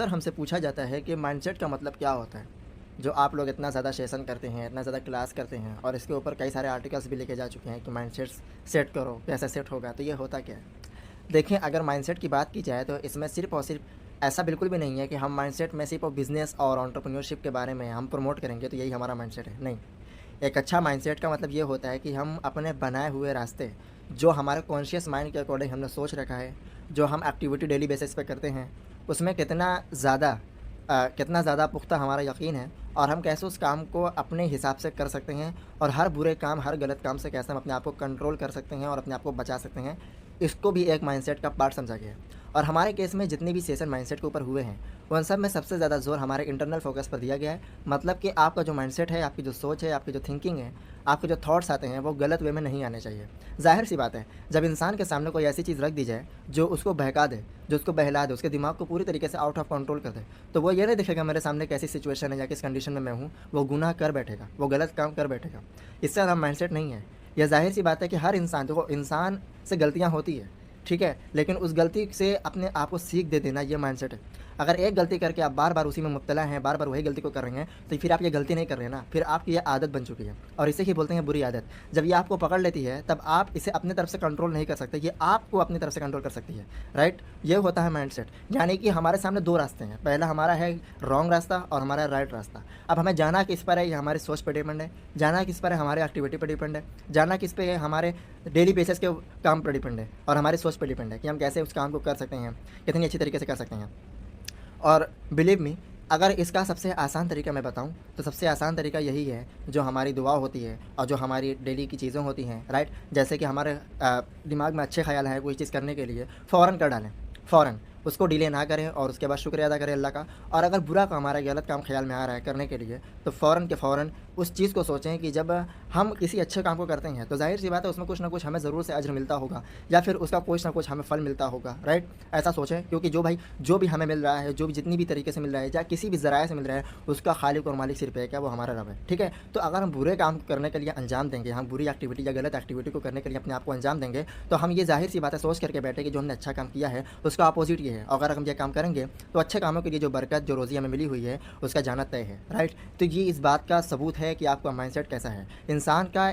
अक्सर हमसे पूछा जाता है कि माइंडसेट का मतलब क्या होता है? जो आप लोग इतना ज़्यादा सेशन करते हैं, इतना ज़्यादा क्लास करते हैं और इसके ऊपर कई सारे आर्टिकल्स भी लिखे जा चुके हैं कि माइंडसेट्स सेट करो, कैसे सेट होगा? तो ये होता क्या है? देखिए, अगर माइंडसेट की बात की जाए तो इसमें सिर्फ़ और सिर्फ़ ऐसा बिल्कुल भी नहीं है कि हम माइंडसेट में सिर्फ़ बिज़नेस और एंटरप्रेन्योरशिप के बारे में हम प्रमोट करेंगे तो यही हमारा माइंडसेट है, नहीं। एक अच्छा माइंडसेट का मतलब ये होता है कि हम अपने बनाए हुए रास्ते, जो हमारे कॉन्शियस माइंड के अकॉर्डिंग हमने सोच रखा है, जो हम एक्टिविटी डेली बेसिस पे करते हैं, उसमें कितना ज़्यादा पुख्ता हमारा यकीन है और हम कैसे उस काम को अपने हिसाब से कर सकते हैं और हर बुरे काम, हर गलत काम से कैसे हम अपने आप को कंट्रोल कर सकते हैं और अपने आप को बचा सकते हैं, इसको भी एक माइंडसेट का पार्ट समझा गया है। और हमारे केस में जितने भी सेशन माइंडसेट के ऊपर हुए हैं, उन सब में सबसे ज़्यादा ज़ोर हमारे इंटरनल फ़ोकस पर दिया गया है। मतलब कि आपका जो माइंडसेट है, आपकी जो सोच है, आपकी जो थिंकिंग है, आपके जो थॉट्स आते हैं, वो गलत वे में नहीं आने चाहिए। ज़ाहिर-सी बात है, जब इंसान के सामने कोई ऐसी चीज़ रख दी जाए, जो उसको बहका दे, जो उसको बहला दे, उसके दिमाग को पूरी तरीके से आउट ऑफ कंट्रोल कर दे, तो वो ये नहीं देखेगा मेरे सामने कैसी सिचुएशन है या किस कंडीशन में मैं हूँ, वो गुनाह कर बैठेगा, वो गलत काम कर बैठेगा। इससे ज़्यादा माइंडसेट नहीं है। ये ज़ाहिर-सी बात है कि हर इंसान देखो, इंसान से गलतियाँ होती है, ठीक है? लेकिन उस गलती से अपने आप को सीख दे देना, ये माइंडसेट है। अगर एक गलती करके आप बार-बार उसी में मुब्तला हैं, बार-बार वही गलती को कर रहे हैं, तो फिर आप ये गलती नहीं कर रहे हैं ना, फिर आपकी ये आदत बन चुकी है और इसे ही बोलते हैं बुरी आदत। जब ये आपको पकड़ लेती है, तब आप इसे अपनी तरफ से कंट्रोल नहीं कर सकते, ये आपको अपनी तरफ से कंट्रोल कर सकती है, राइट? ये होता है माइंडसेट। यानी कि हमारे सामने 2 रास्ते हैं, पहला हमारा है रॉन्ग रास्ता और हमारा है राइट रास्ता। अब हमें जाना किस पर है, ये हमारी सोच पे डिपेंड है, जाना किस पर है, हमारे एक्टिविटी पे डिपेंड है, जाना किस पे है, हमारे डेली बेसिस के काम पर डिपेंड है और हमारी सोच पे डिपेंड है कि हम कैसे उस काम को कर सकते हैं, कितनी अच्छी तरीके से कर सकते हैं। और बिलीव मी, अगर इसका सबसे आसान तरीका मैं बताऊँ, तो सबसे आसान तरीका यही है, जो हमारी दुआ होती है और जो हमारी डेली की चीज़ें होती हैं, राइट? जैसे कि हमारे दिमाग में अच्छे ख़्याल हैं कोई चीज़ करने के लिए, फ़ौरन कर डालें, फ़ौरन। उसको डिले ना करें और उसके बाद शुक्रिया अदा करें अल्लाह का। और अगर बुरा काम हमारा गलत काम ख़्याल में आ रहा है करने के लिए, तो फ़ौरन के फ़ौरन उस चीज़ को सोचें कि जब हम किसी अच्छे काम को करते हैं, तो ज़ाहिर-सी बात है उसमें कुछ ना कुछ हमें ज़रूर से अज्र मिलता होगा या फिर उसका कुछ ना कुछ हमें फल मिलता होगा, राइट? ऐसा सोचें, क्योंकि जो भी हमें मिल रहा है, जो भी जितनी भी तरीके से मिल रहा है या किसी भी ज़राए से मिल रहा है, उसका खालिक और मालिक सिर्फ़ एक है, वो हमारा रब है, ठीक है? तो अगर हम बुरे काम करने के लिए अंजाम देंगे, हम बुरी एक्टिविटी या गलत एक्टिविटी को करने के लिए अपने आप को अंजाम देंगे, तो हम ये ज़ाहिर-सी बात है सोच करके बैठे कि जो हमने अच्छा काम किया है, उसका अपोज़िट ये है। अगर हम ये काम करेंगे, तो अच्छे कामों के लिए जो बरकत, जो रोज़ी हमें मिली हुई है, उसका जाना तय है, राइट? तो ये इस बात का सबूत है कि आपका माइंडसेट कैसा है। इंसान का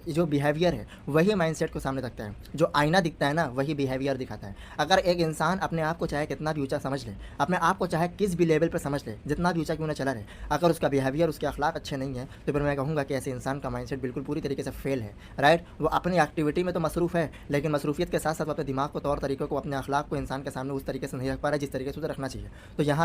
जो बिहेवियर है, वही माइंडसेट को सामने रखता है। जो आईना दिखता है ना, वही बिहेवियर दिखाता है। अगर एक इंसान अपने आप को चाहे कितना भी ऊँचा समझ ले, अपने आप को चाहे किस भी लेवल पे समझ ले, जितना भी ऊँचा क्यों ना चला रहे, अगर उसका बिहेवियर, उसके अखलाक अच्छे नहीं हैं, तो फिर मैं कहूँगा कि ऐसे इंसान का माइंडसेट बिल्कुल पूरी तरीके से फ़ेल है, राइट? वो अपनी एक्टिविटी में तो मसरूफ़ है, लेकिन मसरूफ़ियत के साथ-साथ वो अपने दिमाग को, तौर तरीकों को, अपने अखलाक को इंसान के सामने उस तरीके से नहीं रख पा रहा है, जिस तरीके से उसे रखना चाहिए। तो यहाँ